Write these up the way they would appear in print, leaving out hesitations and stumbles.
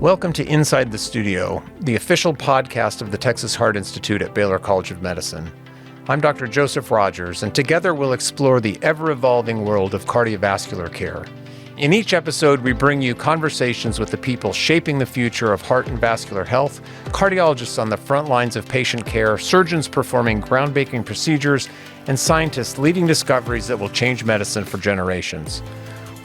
Welcome to Inside the Studio, the official podcast of the Texas Heart Institute at Baylor College of Medicine. I'm Dr. Joseph Rogers, and together we'll explore the ever-evolving world of cardiovascular care. In each episode, we bring you conversations with the people shaping the future of heart and vascular health, cardiologists on the front lines of patient care, surgeons performing groundbreaking procedures, and scientists leading discoveries that will change medicine for generations.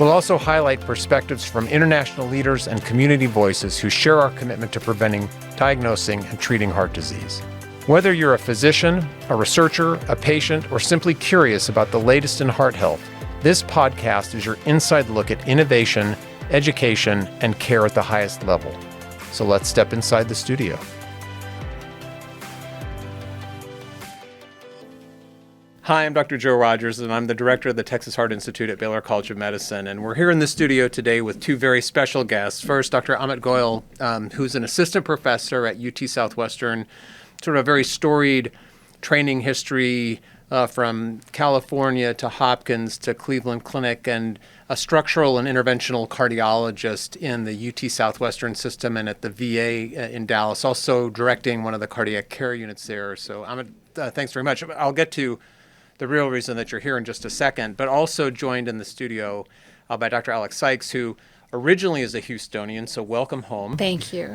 We'll also highlight perspectives from international leaders and community voices who share our commitment to preventing, diagnosing, and treating heart disease. Whether you're a physician, a researcher, a patient, or simply curious about the latest in heart health, this podcast is your inside look at innovation, education, and care at the highest level. So let's step inside the studio. Hi, I'm Dr. Joe Rogers, and I'm the director of the Texas Heart Institute at Baylor College of Medicine. And we're here in the studio today with two very special guests. First, Dr. Amit Goyal, who's an assistant professor at UT Southwestern, sort of a very storied training history from California to Hopkins to Cleveland Clinic, and a structural and interventional cardiologist in the UT Southwestern system and at the VA in Dallas, also directing one of the cardiac care units there. So Amit, thanks very much. I'll get to the real reason that you're here in just a second, but also joined in the studio by Dr. Alex Sykes, who originally is a Houstonian, so welcome home. Thank you.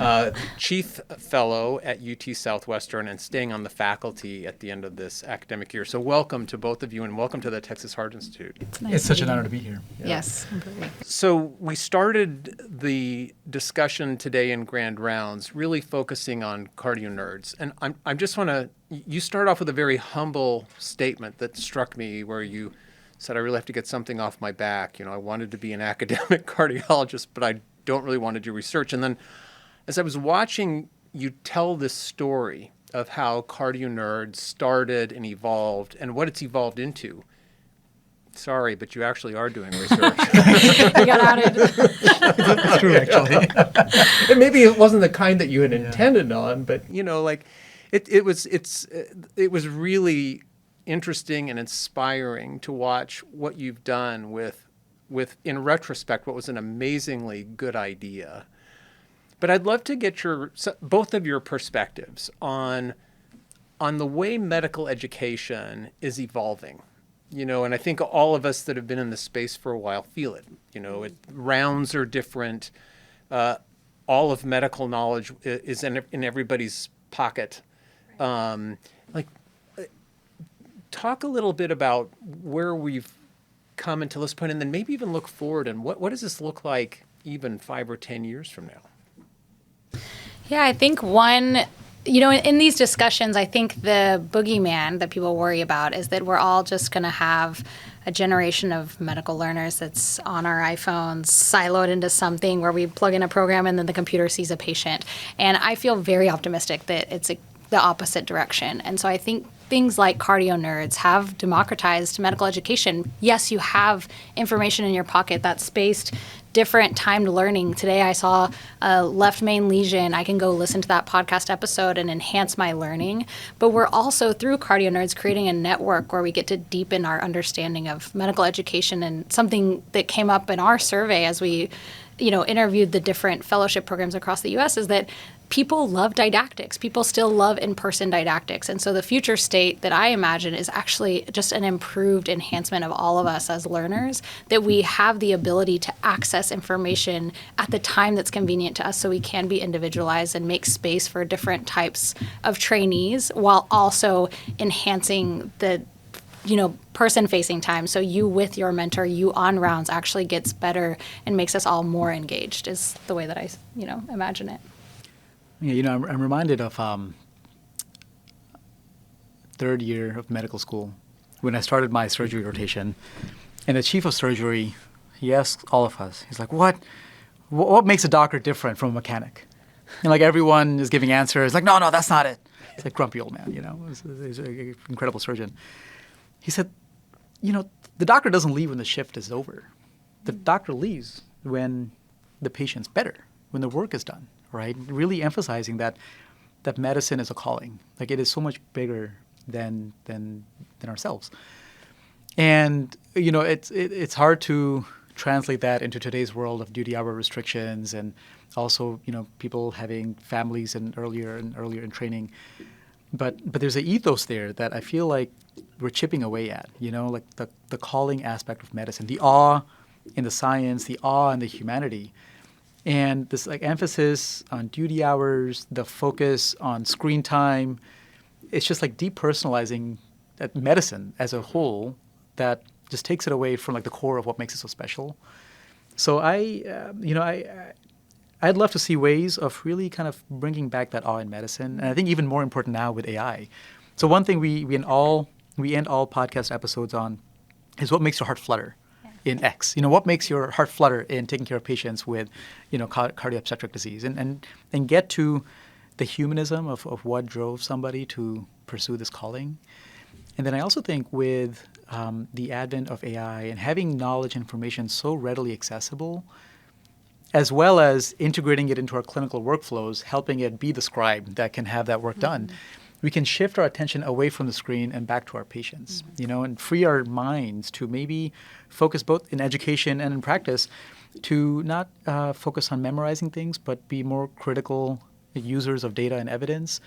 Chief Fellow at UT Southwestern and staying on the faculty at the end of this academic year. So welcome to both of you, and welcome to the Texas Heart Institute. It's such an honor to be here. Yeah. Yes, completely. So we started the discussion today in Grand Rounds really focusing on cardio nerds. And I just want to, you start off with a very humble statement that struck me, where you said, I really have to get something off my back. You know, I wanted to be an academic cardiologist, but I don't really want to do research. And then as I was watching you tell this story of how Cardio Nerds started and evolved and what it's evolved into, sorry, but you actually are doing research. I got outed. It's true, actually. And maybe it wasn't the kind that you had intended on, but, you know, like it was really interesting and inspiring to watch what you've done with in retrospect what was an amazingly good idea. But I'd love to get both of your perspectives on the way medical education is evolving. You know, and I think all of us that have been in the space for a while feel it. You know, rounds are different. All of medical knowledge is in everybody's pocket. Talk a little bit about where we've come until this point, and then maybe even look forward, and what does this look like even 5 or 10 years from now? Yeah, I think in these discussions, I think the boogeyman that people worry about is that we're all just going to have a generation of medical learners that's on our iPhones, siloed into something where we plug in a program and then the computer sees a patient. And I feel very optimistic that it's the opposite direction. And so I think things like Cardio Nerds have democratized medical education. Yes, you have information in your pocket that's spaced different timed learning. Today I saw a left main lesion. I can go listen to that podcast episode and enhance my learning. But we're also, through Cardio Nerds, creating a network where we get to deepen our understanding of medical education. And something that came up in our survey as we interviewed the different fellowship programs across the U.S. is that people love didactics. People still love in-person didactics. And so the future state that I imagine is actually just an improved enhancement of all of us as learners, that we have the ability to access information at the time that's convenient to us so we can be individualized and make space for different types of trainees while also enhancing the person-facing time. So you with your mentor, you on rounds actually gets better and makes us all more engaged is the way that I, imagine it. Yeah, I'm reminded of third year of medical school when I started my surgery rotation. And the chief of surgery, he asked all of us, he's like, what makes a doctor different from a mechanic? And like everyone is giving answers, like, no, that's not it. It's like grumpy old man, he's an incredible surgeon. He said, the doctor doesn't leave when the shift is over. The doctor leaves when the patient's better, when the work is done, right? Really emphasizing that medicine is a calling. Like it is so much bigger than ourselves. And, it's hard to translate that into today's world of duty hour restrictions and also, people having families and earlier in training. But there's an ethos there that I feel like we're chipping away at, like the calling aspect of medicine, the awe in the science, the awe in the humanity. And this like emphasis on duty hours, the focus on screen time, it's just like depersonalizing medicine as a whole that just takes it away from like the core of what makes it so special. So I'd love to see ways of really kind of bringing back that awe in medicine. And I think even more important now with AI. So one thing we end all podcast episodes on is what makes your heart flutter in X. What makes your heart flutter in taking care of patients with, cardiovascular disease, and get to the humanism of what drove somebody to pursue this calling. And then I also think with the advent of AI and having knowledge and information so readily accessible, as well as integrating it into our clinical workflows, helping it be the scribe that can have that work done, we can shift our attention away from the screen and back to our patients, and free our minds to maybe focus both in education and in practice to not focus on memorizing things, but be more critical users of data and evidence,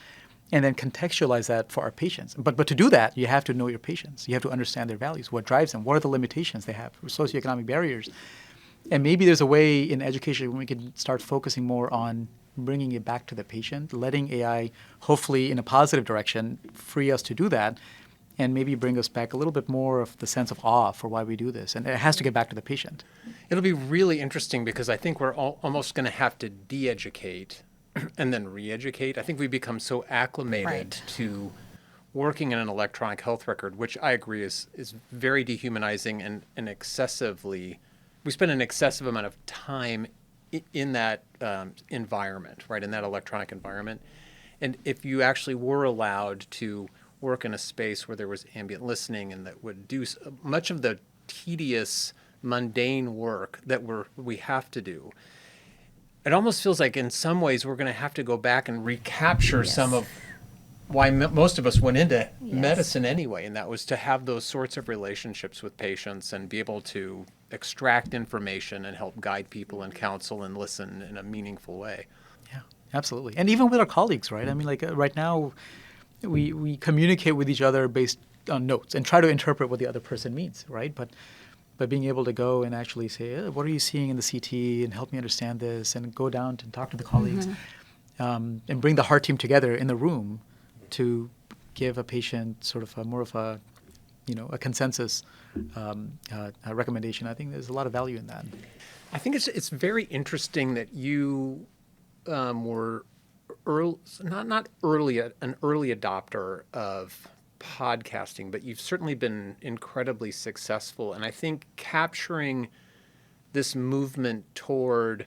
and then contextualize that for our patients. But to do that, you have to know your patients. You have to understand their values, what drives them, what are the limitations they have, socioeconomic barriers. And maybe there's a way in education when we can start focusing more on bringing it back to the patient, letting AI, hopefully in a positive direction, free us to do that, and maybe bring us back a little bit more of the sense of awe for why we do this. And it has to get back to the patient. It'll be really interesting because I think we're almost going to have to de-educate and then re-educate. I think we become so acclimated to working in an electronic health record, which I agree is very dehumanizing and excessively, we spend an excessive amount of time in that environment, right, in that electronic environment. And if you actually were allowed to work in a space where there was ambient listening and that would do much of the tedious, mundane work that we have to do, it almost feels like in some ways we're going to have to go back and recapture some of why most of us went into medicine anyway, and that was to have those sorts of relationships with patients and be able to extract information and help guide people and counsel and listen in a meaningful way. Yeah, absolutely. And even with our colleagues, right? I mean, like right now, we communicate with each other based on notes and try to interpret what the other person means, right? But being able to go and actually say, what are you seeing in the CT, and help me understand this, and go down and talk to the colleagues, and bring the heart team together in the room to give a patient sort of more of a consensus recommendation. I think there's a lot of value in that. I think it's very interesting that you were an early adopter of podcasting, but you've certainly been incredibly successful. And I think capturing this movement toward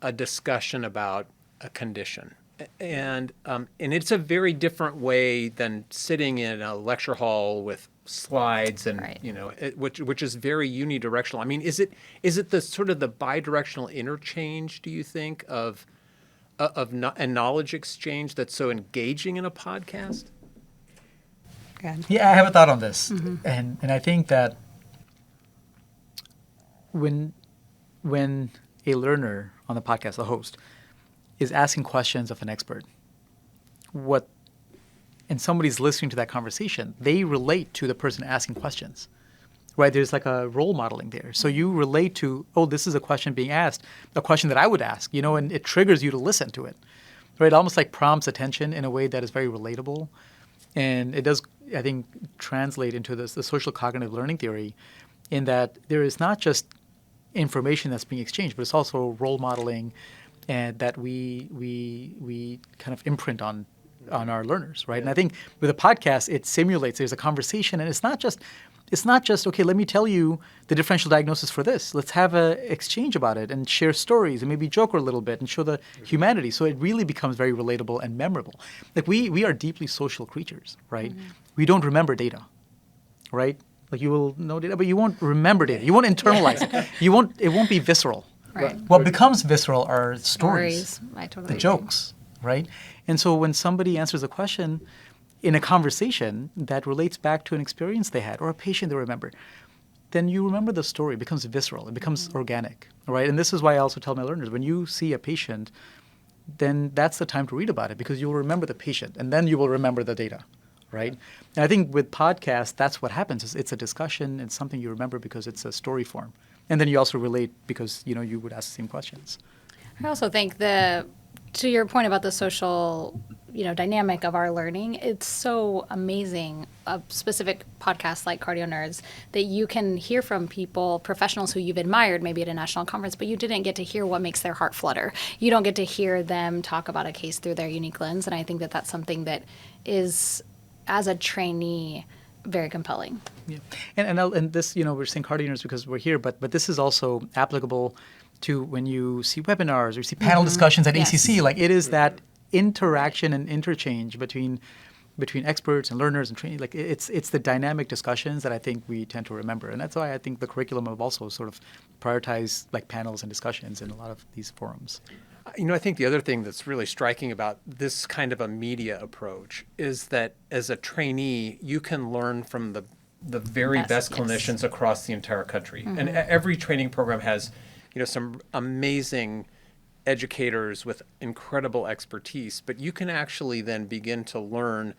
a discussion about a condition. And it's a very different way than sitting in a lecture hall with slides and which is very unidirectional. I mean, is it the sort of the bidirectional interchange, do you think, of knowledge exchange that's so engaging in a podcast? Good. Yeah, I have a thought on this, and I think that when a learner on the podcast, the host, is asking questions of an expert, and somebody's listening to that conversation, they relate to the person asking questions, right? There's like a role modeling there. So you relate to, this is a question being asked, a question that I would ask, and it triggers you to listen to it, right? It almost like prompts attention in a way that is very relatable. And it does, I think, translate into the social cognitive learning theory in that there is not just information that's being exchanged, but it's also role modeling, and that we kind of imprint on our learners, right? And I think with a podcast, it simulates there's a conversation, and it's not just okay, let me tell you the differential diagnosis for this. Let's have an exchange about it and share stories and maybe joke a little bit and show the humanity. So it really becomes very relatable and memorable. Like we are deeply social creatures, right? We don't remember data, right? Like you will know data, but you won't remember data. You won't internalize it. It won't be visceral. Right. What becomes visceral are stories, I totally the agree. jokes, right? And so when somebody answers a question in a conversation that relates back to an experience they had or a patient they remember, then you remember the story. It becomes visceral. It becomes organic, right? And this is why I also tell my learners, when you see a patient, then that's the time to read about it, because you will remember the patient, and then you will remember the data, right? And I think with podcasts, that's what happens. It's a discussion. It's something you remember because it's a story form. And then you also relate because, you would ask the same questions. I also think to your point about the social, dynamic of our learning, it's so amazing, a specific podcast like Cardio Nerds, that you can hear from people, professionals who you've admired maybe at a national conference, but you didn't get to hear what makes their heart flutter. You don't get to hear them talk about a case through their unique lens. And I think that that's something that is, as a trainee, very compelling. Yeah. And this, we're saying Cardio Nerds because we're here, but this is also applicable to when you see webinars or you see panel discussions at ACC. Like, it is that interaction and interchange between experts and learners and trainees. Like, it's the dynamic discussions that I think we tend to remember. And that's why I think the curriculum have also sort of prioritized like panels and discussions in a lot of these forums. I think the other thing that's really striking about this kind of a media approach is that as a trainee, you can learn from the very best clinicians across the entire country. And every training program has some amazing educators with incredible expertise, but you can actually then begin to learn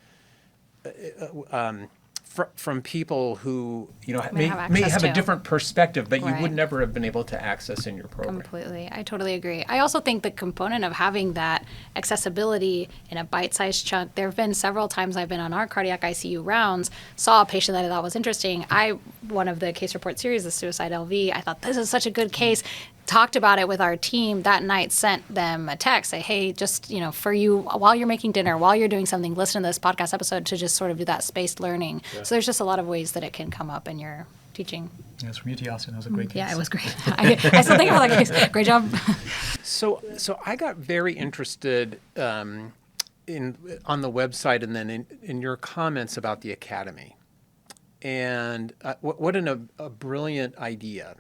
from people who may have a different perspective, but you would never have been able to access in your program. Completely. I totally agree. I also think the component of having that accessibility in a bite-sized chunk, there have been several times I've been on our cardiac ICU rounds, saw a patient that I thought was interesting. One of the case report series, the suicide LV, I thought this is such a good case. Talked about it with our team that night, sent them a text, say, hey, just, for you, while you're making dinner, while you're doing something, listen to this podcast episode to just sort of do that spaced learning. Yeah. So there's just a lot of ways that it can come up in your teaching. Yes, from UT Austin. That was a great case. Yeah, it was great. I still think about that case. Great job. So I got very interested on the website and then in your comments about the academy. And what a brilliant idea.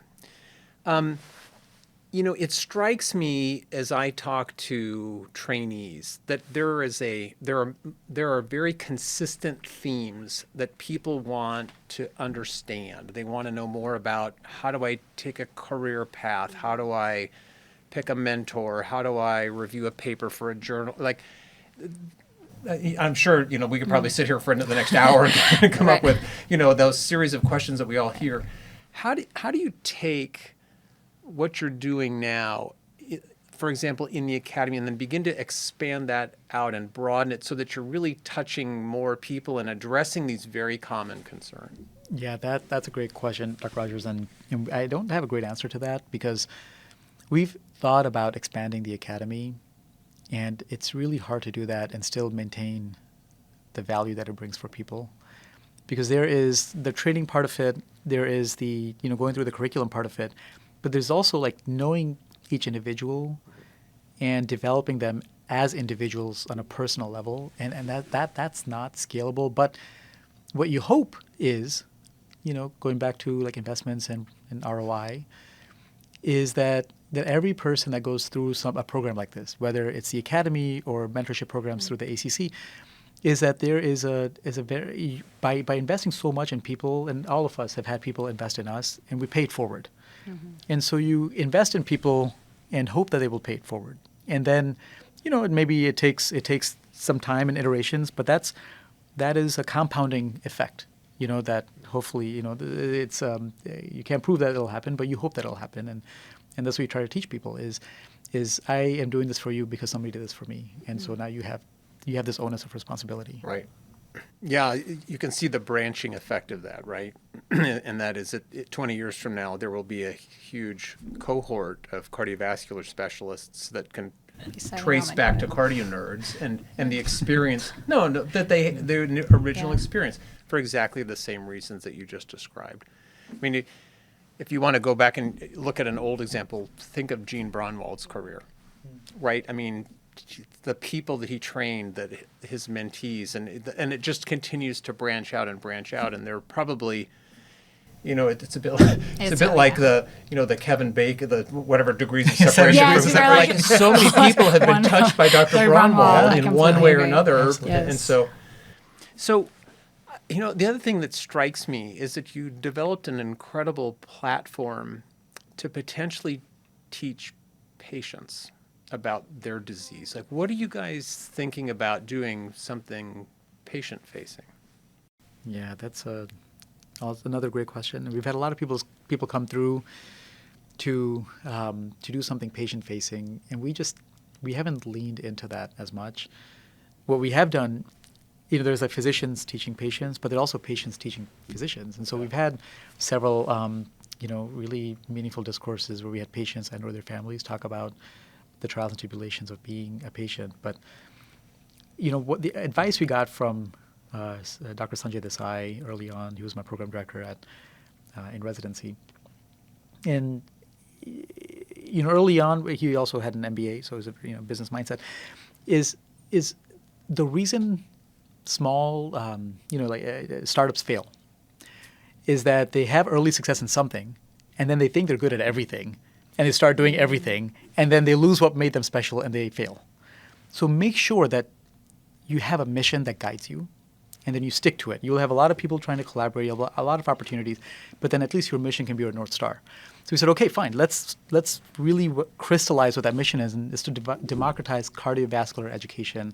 It strikes me as I talk to trainees that there are very consistent themes that people want to understand. They want to know more about, how do I take a career path? How do I pick a mentor? How do I review a paper for a journal? Like, I'm sure, we could probably sit here for the next hour and come up with, those series of questions that we all hear. How do you take what you're doing now, for example, in the academy, and then begin to expand that out and broaden it so that you're really touching more people and addressing these very common concerns? Yeah, that's a great question, Dr. Rogers, and I don't have a great answer to that because we've thought about expanding the academy, and it's really hard to do that and still maintain the value that it brings for people. Because there is the training part of it, there is the, going through the curriculum part of it, but there's also like knowing each individual and developing them as individuals on a personal level, and that's not scalable. But what you hope is, going back to like investments and ROI, is that every person that goes through a program like this, whether it's the academy or mentorship programs through the ACC, is that there is a very, by investing so much in people, and all of us have had people invest in us, and we pay it forward. Mm-hmm. And so you invest in people and hope that they will pay it forward. And then, maybe it takes some time and iterations, but that is a compounding effect, that hopefully, it's you can't prove that it'll happen, but you hope that it'll happen. And that's what you try to teach people is I am doing this for you because somebody did this for me. And so now you have this onus of responsibility. Right. Yeah, you can see the branching effect of that, right? And that is that 20 years from now, there will be a huge cohort of cardiovascular specialists that can trace back to Cardio Nerds and the experience, their original experience for exactly the same reasons that you just described. I mean, if you want to go back and look at an old example, think of Gene Braunwald's career, right? I mean, the people that he trained, that his mentees, and it just continues to branch out, and they're probably, it's a bit like the Kevin Bacon, the whatever degrees of separation. Like so many people have been touched by Dr. Braunwald in one way or another, and so The other thing that strikes me is that you developed an incredible platform to potentially teach patients about their disease. Like, what are you guys thinking about doing something patient-facing? Yeah, that's another great question. We've had a lot of people come through to do something patient-facing, and we haven't leaned into that as much. What we have done, there's like physicians teaching patients, but there are also patients teaching physicians, and so we've had several really meaningful discourses where we had patients and or their families talk about the trials and tribulations of being a patient. But what the advice we got from Dr. Sanjay Desai early on, he was my program director in residency, and early on he also had an MBA, so it was a business mindset. Is the reason small startups fail is that they have early success in something, and then they think they're good at everything, and they start doing everything, and then they lose what made them special, and they fail. So make sure that you have a mission that guides you, and then you stick to it. You'll have a lot of people trying to collaborate, a lot of opportunities, but then at least your mission can be your North Star. So we said, okay, fine, let's really crystallize what that mission is, and it's to democratize cardiovascular education,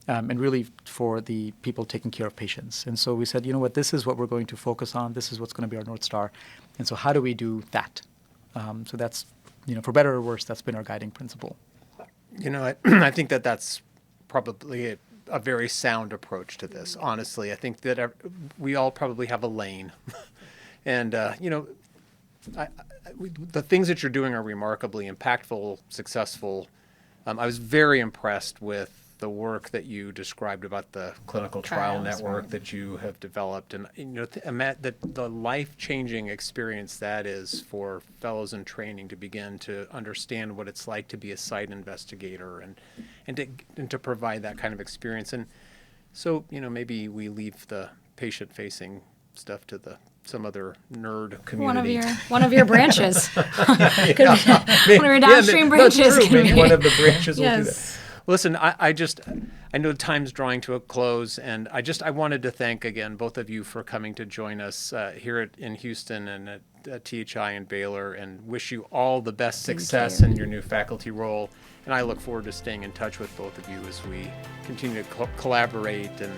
and really for the people taking care of patients. And so we said, this is what we're going to focus on. This is what's going to be our North Star. And so how do we do that? So that's, for better or worse, that's been our guiding principle. I think that's probably a very sound approach to this. Honestly, I think that we all probably have a lane. And, the things that you're doing are remarkably impactful, successsul. I was very impressed with the work that you described about the clinical trial network that you have developed, and the life-changing experience that is for fellows in training to begin to understand what it's like to be a site investigator and to provide that kind of experience. And so maybe we leave the patient-facing stuff to some other nerd community. One of your branches. One of your downstream branches. That's true. Maybe one of the branches will do that. Yes. Listen, I know time's drawing to a close, and I wanted to thank again both of you for coming to join us here in Houston and at THI and Baylor, and wish you all the best success in your new faculty role. And I look forward to staying in touch with both of you as we continue to collaborate and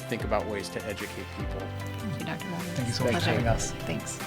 think about ways to educate people. Thank you, Dr. Rogers. Thank you so much for having us. Thanks.